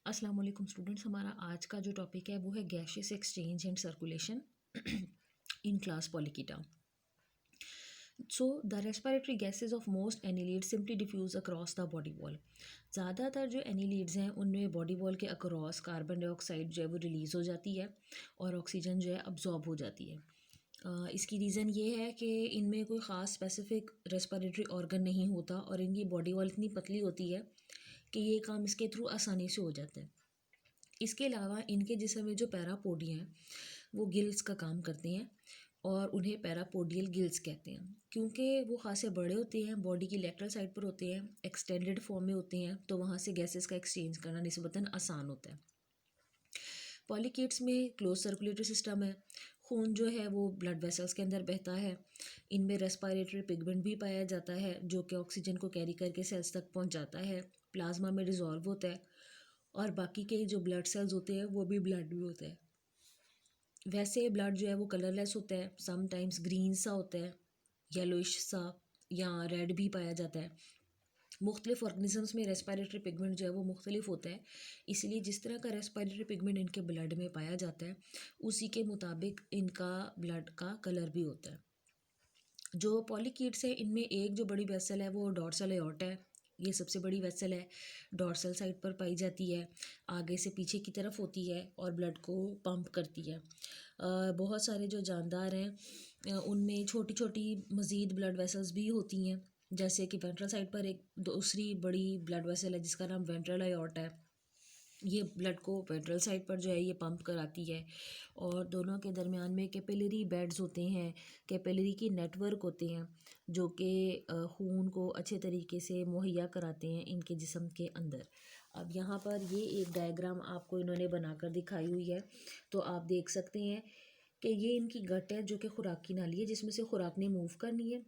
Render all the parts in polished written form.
अस्सलाम वालेकुम स्टूडेंट्स। हमारा आज का जो टॉपिक है वो है gaseous exchange and circulation in class polychaeta. So the respiratory gases of most annelids simply diffuse across the body wall. ज़्यादातर जो एनिलीड्स हैं उनमें बॉडी वॉल के अक्रॉस कार्बन डाइऑक्साइड जो है वो रिलीज़ हो जाती है और ऑक्सीजन जो है अब्जॉर्ब हो जाती है। इसकी रीज़न ये है कि इनमें कोई ख़ास स्पेसिफिक रेस्पिरेटरी ऑर्गन नहीं होता और इनकी बॉडी वॉल इतनी पतली होती है कि ये काम इसके थ्रू आसानी से हो जाता है। इसके अलावा इनके जिस्म में जो पैरापोडिया हैं वो गिल्स का काम करते हैं और उन्हें पैरापोडियल गिल्स कहते हैं क्योंकि वो खासे बड़े होते हैं, बॉडी की लेटरल साइड पर होते हैं, एक्सटेंडेड फॉर्म में होते हैं, तो वहाँ से गैसेस का एक्सचेंज करना निस्बतन आसान होता है। पॉलीकेट्स में क्लोज सर्कुलेटरी सिस्टम है। खून जो है वो ब्लड वेसल्स के अंदर बहता है। इनमें रेस्पिरेटरी पिगमेंट भी पाया जाता है जो कि ऑक्सीजन को कैरी करके सेल्स तक पहुंचाता है, प्लाज्मा में डिज़ोल्व होता है और बाकी के जो ब्लड सेल्स होते हैं वो भी ब्लड में होते हैं। वैसे ब्लड जो है वो कलरलेस होता है, समटाइम्स ग्रीन सा होता है, येलोइश सा या रेड भी पाया जाता है। मुख्तलिफ ऑर्गेनिजम्स में रेस्पिरेटरी पिगमेंट जो है वो मुख्तलिफ होता है, इसलिए जिस तरह का रेस्पिरेटरी पिगमेंट इनके ब्लड में पाया जाता है उसी के मुताबिक इनका ब्लड का कलर भी होता है। जो पॉलीकीट्स है इनमें एक जो बड़ी वेसल है वो डॉर्सल एओर्टा है। ये सबसे बड़ी वेसल है, डॉर्सल साइड पर पाई जाती है, आगे से पीछे की तरफ होती है और ब्लड को पंप करती है। बहुत सारे जो जानदार हैं उनमें छोटी छोटी मज़ीद ब्लड वेसल्स भी होती हैं, जैसे कि वेंट्रल साइड पर एक दूसरी बड़ी ब्लड वेसल है जिसका नाम वेंट्रल एओर्टा है। ये ब्लड को वेंट्रल साइड पर जो है ये पंप कराती है और दोनों के दरमियान में कैपिलरी बेड्स होते हैं, कैपिलरी की नेटवर्क होते हैं जो कि खून को अच्छे तरीके से मुहैया कराते हैं इनके जिस्म के अंदर। अब यहाँ पर ये एक डायग्राम आपको इन्होंने बनाकर दिखाई हुई है, तो आप देख सकते हैं कि ये इनकी गट है जो कि खुराक की नाली है जिसमें से खुराक ने मूव करनी है।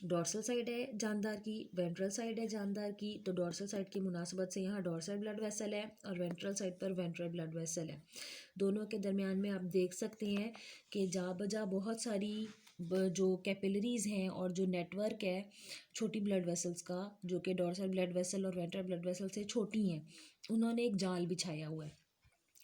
डॉर्सल साइड है जानदार की, वेंट्रल साइड है जानदार की, तो डॉर्सल साइड की मुनासबत से यहाँ डॉर्सल ब्लड वेसल है और वेंट्रल साइड पर वेंट्रल ब्लड वेसल है। दोनों के दरमियान में आप देख सकते हैं कि जा बजा बहुत सारी जो कैपिलरीज़ हैं और जो नेटवर्क है छोटी ब्लड वेसल्स का जो कि डॉर्सल ब्लड वेसल और वेंट्रल ब्लड वेसल से छोटी हैं, उन्होंने एक जाल बिछाया हुआ है।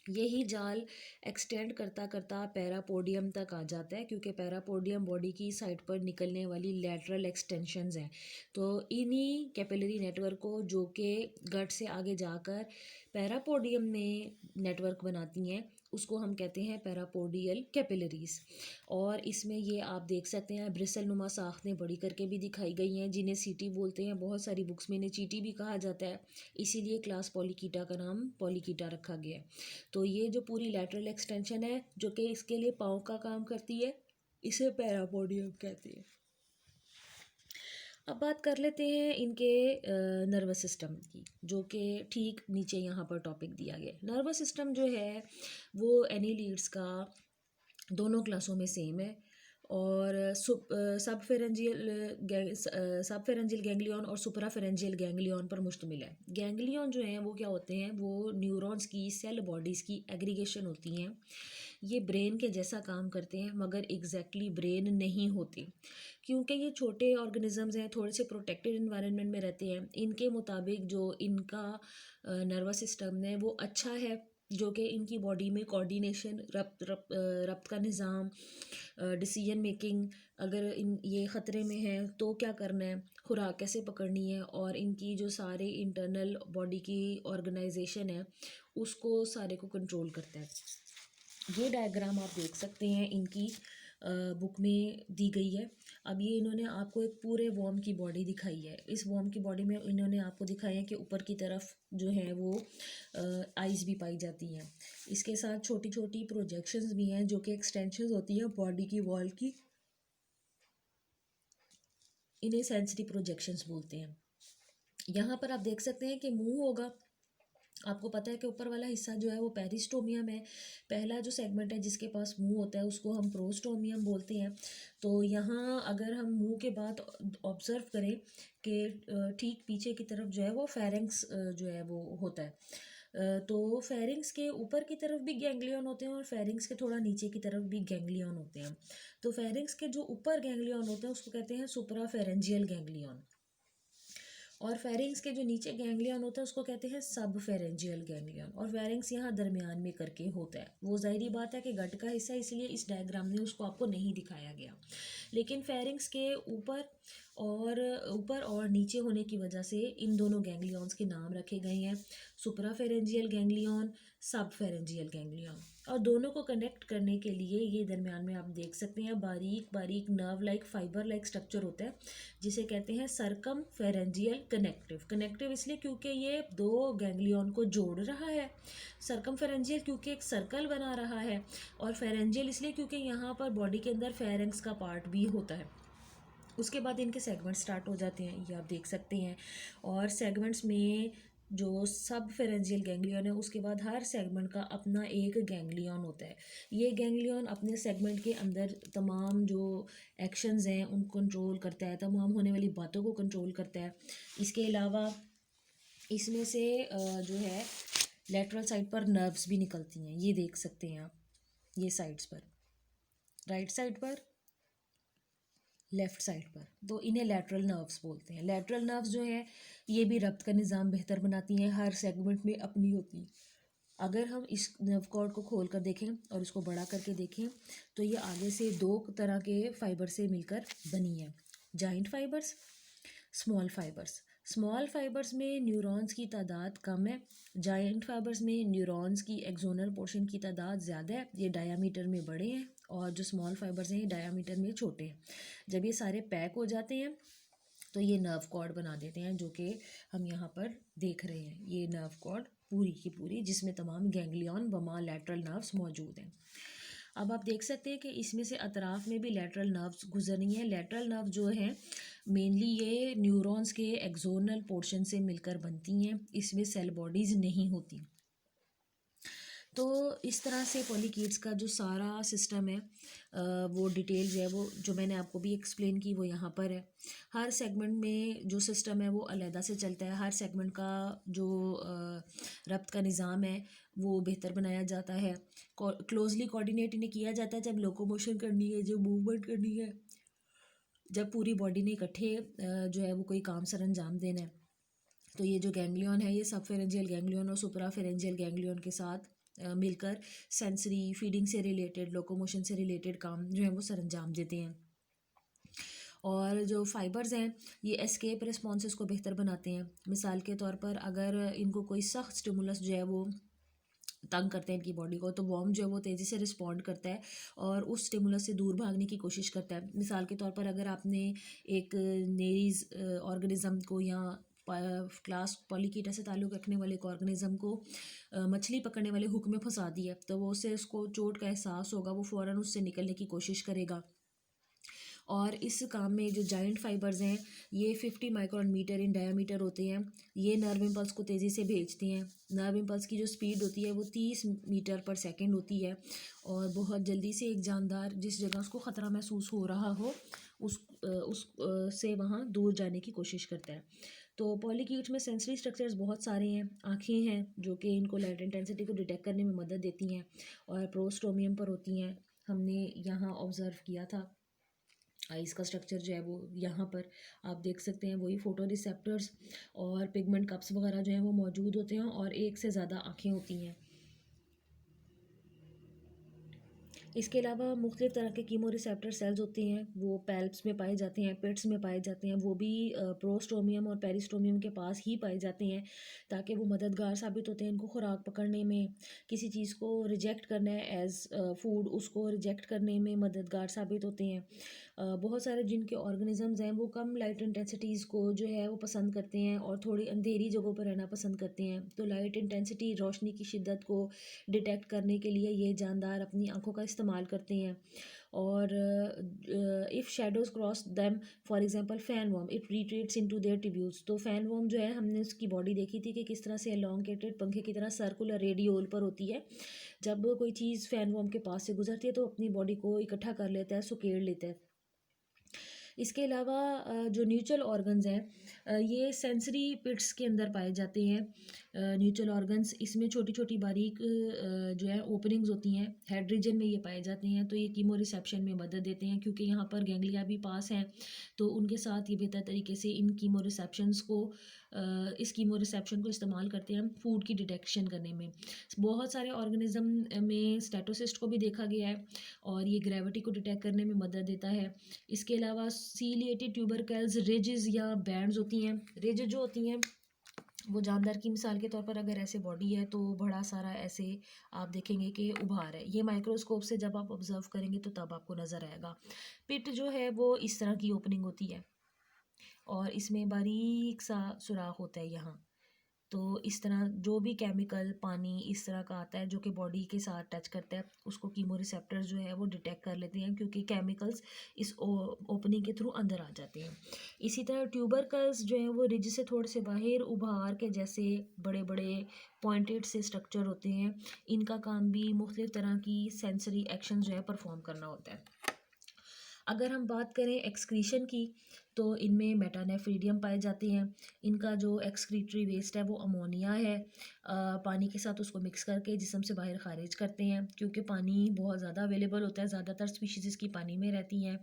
यही जाल एक्सटेंड करता करता पैरापोडियम तक आ जाता है क्योंकि पैरापोडियम बॉडी की साइड पर निकलने वाली लैटरल एक्सटेंशंस हैं। तो इन्हीं कैपिलरी नेटवर्क को जो कि गट से आगे जाकर पैरापोडियम में नेटवर्क बनाती हैं उसको हम कहते हैं पैरापोडियल कैपिलरीज। और इसमें ये आप देख सकते हैं ब्रिसल नुमा साख्तें बड़ी करके भी दिखाई गई हैं जिन्हें सीटी बोलते हैं, बहुत सारी बुक्स में इन्हें चीटी भी कहा जाता है, इसीलिए क्लास पॉलीकीटा का नाम पॉलीकीटा रखा गया है। तो ये जो पूरी लैटरल एक्सटेंशन है जो कि इसके लिए पाँव का काम करती है, इसे पैरापोडियम कहते हैं। अब बात कर लेते हैं इनके नर्वस सिस्टम की जो कि ठीक नीचे यहाँ पर टॉपिक दिया गया है। नर्वस सिस्टम जो है वो एनीलीड्स का दोनों क्लासों में सेम है और सब फेरेंजियल गैंग्लियन और सुपरा फेरेंजियल गैंग्लियन पर मुश्तमिल है। गैंग्लियन जो हैं वो क्या होते हैं, वो न्यूरॉन्स की सेल बॉडीज़ की एग्रीगेशन होती हैं। ये ब्रेन के जैसा काम करते हैं मगर एग्जैक्टली ब्रेन नहीं होते क्योंकि ये छोटे ऑर्गेनिजम्स हैं, थोड़े से प्रोटेक्टेड इन्वायरमेंट में रहते हैं। इनके मुताबिक जो इनका नर्वस सिस्टम है वो अच्छा है, जो कि इनकी बॉडी में कोऑर्डिनेशन, रब्त का निज़ाम, डिसीजन मेकिंग, अगर इन ये ख़तरे में है तो क्या करना है, खुराक कैसे पकड़नी है और इनकी जो सारे इंटरनल बॉडी की ऑर्गेनाइजेशन है उसको सारे को कंट्रोल करता है। ये डायग्राम आप देख सकते हैं इनकी बुक में दी गई है। अब ये इन्होंने आपको एक पूरे वॉर्म की बॉडी दिखाई है। इस वॉर्म की बॉडी में इन्होंने आपको दिखाया है कि ऊपर की तरफ जो है वो आइज़ भी पाई जाती हैं। इसके साथ छोटी छोटी प्रोजेक्शंस भी हैं जो कि एक्सटेंशंस होती हैं बॉडी की वॉल की, इन्हें सेंसिटी प्रोजेक्शंस बोलते हैं। यहाँ पर आप देख सकते हैं कि मुंह होगा, आपको पता है कि ऊपर वाला हिस्सा जो है वो पेरिस्टोमियम है। पहला जो सेगमेंट है जिसके पास मुंह होता है उसको हम प्रोस्टोमियम बोलते हैं। तो यहाँ अगर हम मुंह के बाद ऑब्ज़र्व करें कि ठीक पीछे की तरफ जो है वो फेरिंग्स जो है वो होता है, तो फेरिंग्स के ऊपर की तरफ भी गैंग्लियन होते हैं और फेरिंग्स के थोड़ा नीचे की तरफ भी गैंग्लियन होते हैं। तो फेरिंग्स के जो ऊपर गैंग्लियन होते हैं उसको कहते हैं सुपरा फेरेंजियल गैंग्लियन और फेरिंग्स के जो नीचे गैंग्लियन होता है उसको कहते हैं सब फेरेंजियल गैंग्लियन, और फेरिंग्स यहाँ दरमियान में करके होता है। वो ज़ाहिरी बात है कि गट का हिस्सा, इसलिए इस डायग्राम में उसको आपको नहीं दिखाया गया। लेकिन फेरिंग्स के ऊपर और नीचे होने की वजह से इन दोनों गैंग्लियंस के नाम रखे गए हैं, सुप्राफेरेंजियल गैंग्लियन, सब फेरेंजियल गैंग्लियन। और दोनों को कनेक्ट करने के लिए ये दरमियान में आप देख सकते हैं बारीक बारीक nerve like fibre like structure होता है, जिसे कहते हैं सरकम फेरेंजियल कनेक्टिव। कनेक्टिव इसलिए क्योंकि ये दो गैंग्लियन को जोड़ रहा है, सरकम फेरेंजियल क्योंकि एक सर्कल बना रहा है, और फेरेंजियल इसलिए क्योंकि यहाँ पर बॉडी के अंदर फेरेंक्स का पार्ट भी होता है। उसके बाद इनके सेगमेंट स्टार्ट हो जाते हैं, ये आप देख सकते हैं। और सेगमेंट्स में जो सब फेरेंजियल गैंग्लियन है उसके बाद हर सेगमेंट का अपना एक गैंग्लियन होता है। ये गैंग्लियन अपने सेगमेंट के अंदर तमाम जो एक्शंस हैं उनको कंट्रोल करता है, तमाम होने वाली बातों को कंट्रोल करता है। इसके अलावा इसमें से जो है लेटरल साइड पर नर्व्स भी निकलती हैं, ये देख सकते हैं आप, ये साइड्स पर, राइट साइड पर, लेफ़्ट साइड पर, तो इन्हें लैटरल नर्व्स बोलते हैं। लैटरल नर्व्स जो हैं ये भी रक्त का निज़ाम बेहतर बनाती हैं, हर सेगमेंट में अपनी होती है। अगर हम इस नर्व कॉर्ड को खोल कर देखें और इसको बड़ा करके देखें तो ये आगे से दो तरह के फाइबर से मिलकर बनी है, joint fibres, small fibres. Small fibres में न्यूरॉन्स की तादाद कम है, जायंट फाइबर्स में न्यूरॉन्स की एक्सोनल पोर्शन की तादाद ज़्यादा है, ये डायामीटर में बड़े हैं, और जो स्मॉल फाइबर्स हैं ये डायामीटर में छोटे हैं। जब ये सारे पैक हो जाते हैं तो ये नर्व कॉर्ड बना देते हैं, जो कि हम यहाँ पर देख रहे हैं, ये नर्व कॉर्ड पूरी की पूरी जिसमें तमाम गैंग्लियन वमा लैटरल नर्व्स मौजूद हैं। अब आप देख सकते हैं कि इसमें से अतराफ में भी लैटरल नर्व्स गुजर रही हैं। लैटरल नर्व जो हैं मेनली ये न्यूरॉन्स के एक्सोनल पोर्शन से मिलकर बनती हैं, इसमें सेल बॉडीज़ नहीं होती। तो इस तरह से पॉलीकीट्स का जो सारा सिस्टम है वो डिटेल जो है वो जो मैंने आपको भी एक्सप्लेन की वो यहाँ पर है। हर सेगमेंट में जो सिस्टम है वो अलहदा से चलता है, हर सेगमेंट का जो रब्त का निज़ाम है वो बेहतर बनाया जाता है, क्लोजली कोऑर्डिनेट इन्हें किया जाता है जब लोकोमोशन करनी है, जब मूवमेंट करनी है, जब पूरी बॉडी ने इकट्ठे जो है वो कोई काम सर अंजाम देना है। तो ये जो गैंग्लियन है ये सब फेरेंजियल गैंग्लियन और सुपरा फेरेंजियल गैंग्लियन के साथ मिलकर सेंसरी, फीडिंग से रिलेटेड, लोकोमोशन से रिलेटेड काम जो है वो सर अंजाम देते हैं। और जो फाइबर्स हैं ये एस्केप रिस्पॉन्सेस को बेहतर बनाते हैं। मिसाल के तौर पर अगर इनको कोई सख्त स्टिमुलस जो है वो तंग करते हैं इनकी बॉडी को, तो वॉर्म जो है वो तेज़ी से रिस्पॉन्ड करता है और उस स्टिमुलस से दूर भागने की कोशिश करता है। मिसाल के तौर पर अगर आपने एक नेरीज ऑर्गेनिज्म को या क्लास पॉलीकीटा से ताल्लुक़ रखने वाले एक ऑर्गेनिज्म को मछली पकड़ने वाले हुक में फंसा दिया, तो वो उससे उसको चोट का एहसास होगा, वो फ़ौरन उससे निकलने की कोशिश करेगा। और इस काम में जो जाइंट फाइबर्स हैं ये 50 माइक्रोन मीटर इन डायामीटर होते हैं, ये नर्व इम्पल्स को तेज़ी से भेजती हैं। नर्व इम्पल्स की जो स्पीड होती है वो 30 मीटर पर सेकंड होती है, और बहुत जल्दी से एक जानदार जिस जगह उसको ख़तरा महसूस हो रहा हो उस से वहाँ दूर जाने की कोशिश करता है। तो पॉलीकीट्स में सेंसरी स्ट्रक्चर्स बहुत सारे हैं। आँखें हैं जो कि इनको लाइट इंटेंसिटी को डिटेक्ट करने में मदद देती हैं और प्रोस्टोमियम पर होती हैं, हमने यहाँ ऑब्ज़र्व किया था। आइस का स्ट्रक्चर जो है वो यहाँ पर आप देख सकते हैं, वही फोटो रिसेप्टर्स और पिगमेंट कप्स वगैरह जो हैं वो मौजूद होते हैं, और एक से ज़्यादा आँखें होती हैं। इसके अलावा मुख्तलिफ़ तरह के कीमो रिसेप्टर सेल्स होते हैं, वो पैल्प्स में पाए जाते हैं, पिट्स में पाए जाते हैं, वो भी प्रोस्टोमियम और पेरिस्टोमियम के पास ही पाए जाते हैं, ताकि वो मददगार साबित होते हैं इनको खुराक पकड़ने में, किसी चीज़ को रिजेक्ट करना है एज़ फूड, उसको रिजेक्ट करने में मददगार साबित होते हैं। बहुत सारे जिनके ऑर्गेनिजम्स हैं वो कम लाइट इंटेंसिटीज़ को जो है वो पसंद करते हैं और थोड़ी अंधेरी जगहों पर रहना पसंद करते हैं। तो लाइट इंटेंसिटी, रोशनी की शिद्दत को डिटेक्ट करने के लिए ये जानदार अपनी आँखों का इस्तेमाल करते हैं। और if shadows cross them, for example fan worm, it retreats into their tubules. तो फैन वर्म जो है हमने उसकी बॉडी देखी थी कि किस तरह से एलोंगेटेड पंखे की तरह सर्कुलर रेडियोल पर होती है। जब कोई चीज़ फैन वर्म के पास से गुजरती है तो अपनी बॉडी को इकट्ठा कर लेता है, सुकेड़ लेता है। इसके अलावा जो न्यूट्रल ऑर्गन्स हैं ये सेंसरी पिट्स के अंदर पाए जाते हैं, न्यूट्रल ऑर्गन्स, इसमें छोटी छोटी बारीक जो है ओपनिंग्स होती हैं, हेड रीजन में ये पाए जाते हैं। तो ये कीमो रिसेप्शन में मदद देते हैं, क्योंकि यहाँ पर गैंग्लिया भी पास हैं, तो उनके साथ ये बेहतर तरीके से इन कीमो रिसेप्शंस को इस कीमो रिसेप्शन को इस्तेमाल करते हैं फूड की डिटेक्शन करने में। बहुत सारे ऑर्गेनिज्म में स्टेटोसिस्ट को भी देखा गया है, और ये ग्रेविटी को डिटेक्ट करने में मदद देता है। इसके अलावा सीलिएटेड ट्यूबरकल्स रिजेस या बैंड्स होती हैं। रिज जो होती हैं वो जानदार की मिसाल के तौर पर अगर ऐसे बॉडी है तो बड़ा सारा ऐसे आप देखेंगे कि उभार है। ये माइक्रोस्कोप से जब आप ऑब्जर्व करेंगे तो तब आपको नज़र आएगा। पिट जो है वो इस तरह की ओपनिंग होती है, और इसमें बारीक सा सुराख होता है यहाँ। तो इस तरह जो भी केमिकल पानी इस तरह का आता है जो कि बॉडी के साथ टच करता है, उसको कीमो रिसेप्टर्स जो है वो डिटेक्ट कर लेते हैं, क्योंकि केमिकल्स इस ओपनिंग के थ्रू अंदर आ जाते हैं। इसी तरह ट्यूबरकल्स जो हैं वो रिज से थोड़े से बाहर उभार के जैसे बड़े बड़े पॉइंटेड से स्ट्रक्चर होते हैं। इनका काम भी मुख्तलिफ तरह की सेंसरी एक्शन जो है परफॉर्म करना होता है। अगर हम बात करें एक्सक्रीशन की, तो इनमें मेटानेफ्रीडियम पाए जाते हैं। इनका जो एक्सक्रीटरी वेस्ट है वो अमोनिया है। पानी के साथ उसको मिक्स करके जिस्म से बाहर खारिज करते हैं, क्योंकि पानी बहुत ज़्यादा अवेलेबल होता है, ज़्यादातर स्पीशीज़ इसकी पानी में रहती हैं।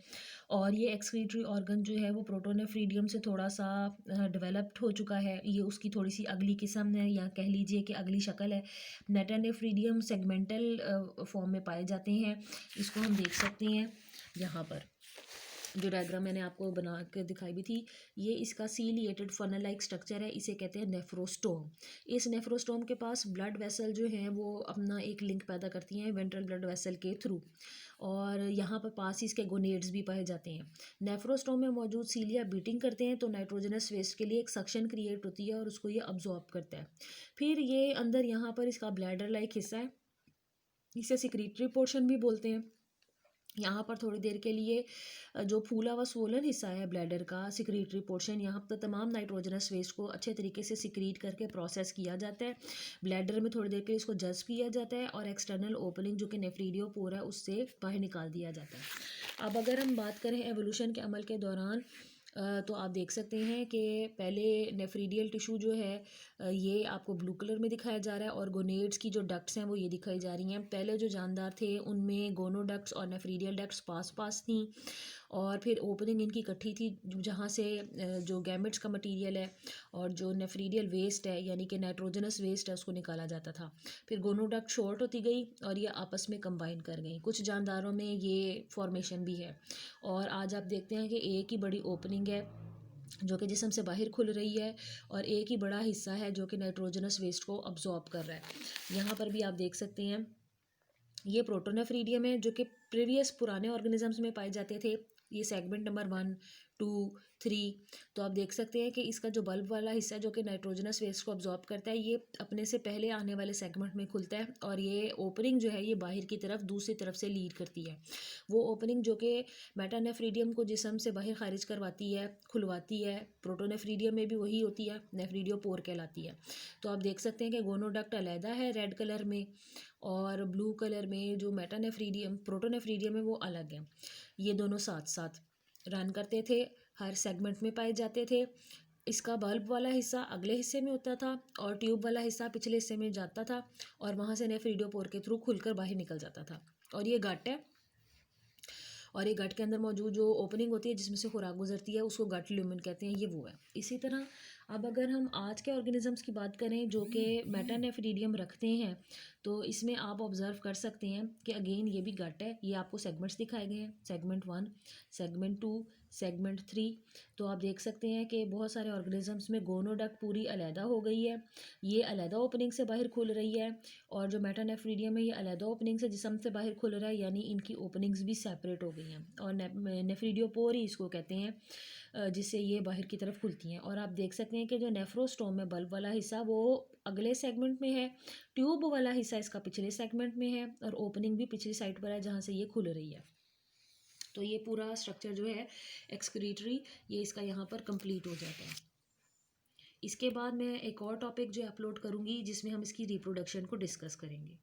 और ये एक्सक्रीटरी ऑर्गन जो है वो प्रोटोनेफ्रीडियम से थोड़ा सा डेवलप्ड हो चुका है। ये उसकी थोड़ी सी अगली किस्म है, या कह लीजिए कि अगली शक्ल है। मेटानेफ्रीडियम सेगमेंटल फॉर्म में पाए जाते हैं। इसको हम देख सकते हैं यहाँ पर, जो डायग्राम मैंने आपको बना के दिखाई भी थी। ये इसका सीलिएटेड फनल लाइक स्ट्रक्चर है, इसे कहते हैं नेफ्रोस्टोम। इस नेफ्रोस्टोम के पास ब्लड वेसल जो हैं वो अपना एक लिंक पैदा करती हैं वेंट्रल ब्लड वेसल के थ्रू, और यहाँ पर पास ही इसके गोनेड्स भी पाए जाते हैं। नेफ्रोस्टोम में मौजूद सीलिया बीटिंग करते हैं, तो नाइट्रोजनस वेस्ट के लिए एक सक्शन क्रिएट होती है और उसको ये अब्जॉर्ब करता है। फिर ये अंदर यहाँ पर इसका ब्लैडर लाइक हिस्सा है, इसे सिक्रीटरी पोर्शन भी बोलते हैं। यहाँ पर थोड़ी देर के लिए जो फूला व स्वोलन हिस्सा है ब्लैडर का सिक्रीटरी पोर्शन, यहाँ पर तमाम नाइट्रोजनस वेस्ट को अच्छे तरीके से सिक्रीट करके प्रोसेस किया जाता है। ब्लैडर में थोड़ी देर के लिए इसको जज्ब किया जाता है, और एक्सटर्नल ओपनिंग जो कि नेफ्रीडियोपोर है उससे बाहर निकाल दिया जाता है। अब अगर हम बात करें एवोल्यूशन के अमल के दौरान, तो आप देख सकते हैं कि पहले नेफ्रीडियल टिश्यू जो है ये आपको ब्लू कलर में दिखाया जा रहा है, और गोनेड्स की जो डक्ट्स हैं वो ये दिखाई जा रही हैं। पहले जो जानदार थे उनमें गोनोडक्ट्स और नेफ्रीडियल डक्ट्स पास पास थी, और फिर ओपनिंग इनकी इकट्ठी थी, जहाँ से जो गैमेट्स का मटेरियल है और जो नेफ्रीडियल वेस्ट है यानी कि नाइट्रोजनस वेस्ट है उसको निकाला जाता था। फिर गोनोडक्ट शॉर्ट होती गई और ये आपस में कंबाइन कर गई। कुछ जानदारों में ये फॉर्मेशन भी है, और आज आप देखते हैं कि एक ही बड़ी ओपनिंग है जो कि जिस्म से बाहर खुल रही है, और एक ही बड़ा हिस्सा है जो कि नाइट्रोजनस वेस्ट को अब्जॉर्ब कर रहा है। यहाँ पर भी आप देख सकते हैं ये प्रोटोनेफ्रीडियम है, जो कि प्रीवियस पुराने ऑर्गेनिजम्स में पाए जाते थे। ये सेगमेंट नंबर 1, 2, 3। तो आप देख सकते हैं कि इसका जो बल्ब वाला हिस्सा जो कि नाइट्रोजनस वेस्ट को अब्जॉर्ब करता है, ये अपने से पहले आने वाले सेगमेंट में खुलता है, और ये ओपनिंग जो है ये बाहर की तरफ दूसरी तरफ से लीड करती है। वो ओपनिंग जो कि मेटानेफ्रीडियम को जिस्म से बाहर खारिज करवाती है, खुलवाती है। प्रोटोनेफ्रीडियम में भी वही होती है, नेफ्रीडियोपोर कहलाती है। तो आप देख सकते हैं कि गोनोडक्ट अलहदा है रेड कलर में, और ब्लू कलर में जो मेटानेफ्रीडियम प्रोटोनेफ्रीडियम है वो अलग है। ये दोनों साथ साथ रन करते थे, हर सेगमेंट में पाए जाते थे। इसका बल्ब वाला हिस्सा अगले हिस्से में होता था, और ट्यूब वाला हिस्सा पिछले हिस्से में जाता था, और वहाँ से नेफ्रीडियोपोर के थ्रू खुलकर बाहर निकल जाता था। और ये गट है, और ये गट के अंदर मौजूद जो ओपनिंग होती है जिसमें से खुराक गुजरती है उसको गट ल्यूमेन कहते हैं, ये वो है। इसी तरह अब अगर हम आज के ऑर्गेनिजम्स की बात करें जो कि मेटानेफ्रीडियम रखते हैं, तो इसमें आप ऑब्जर्व कर सकते हैं कि अगेन ये भी गट है। ये आपको सेगमेंट्स दिखाए गए हैं, सेगमेंट 1, सेगमेंट 2, सेगमेंट 3। तो आप देख सकते हैं कि बहुत सारे ऑर्गेनिजम्स में गोनोडक्ट पूरी अलहदा हो गई है, ये अलहदा ओपनिंग से बाहर खुल रही है, और जो मेटानेफ्रीडियम है ये अलहदा ओपनिंग से जिस्म से बाहर खुल रहा है, यानी इनकी ओपनिंग्स भी सेपरेट हो गई हैं, और नेफ्रीडियोपोर ही इसको कहते हैं, जिससे ये बाहर की तरफ खुलती हैं। और आप देख सकते हैं कि जो नेफ्रोस्टोम है बल्ब वाला हिस्सा वो अगले सेगमेंट में है, ट्यूब वाला हिस्सा इसका पिछले सेगमेंट में है, और ओपनिंग भी पिछली साइड पर है जहाँ से ये खुल रही है। तो ये पूरा स्ट्रक्चर जो है एक्सक्रीटरी, ये इसका यहाँ पर कंप्लीट हो जाता है। इसके बाद मैं एक और टॉपिक जो अपलोड करूँगी जिसमें हम इसकी रिप्रोडक्शन को डिस्कस करेंगे।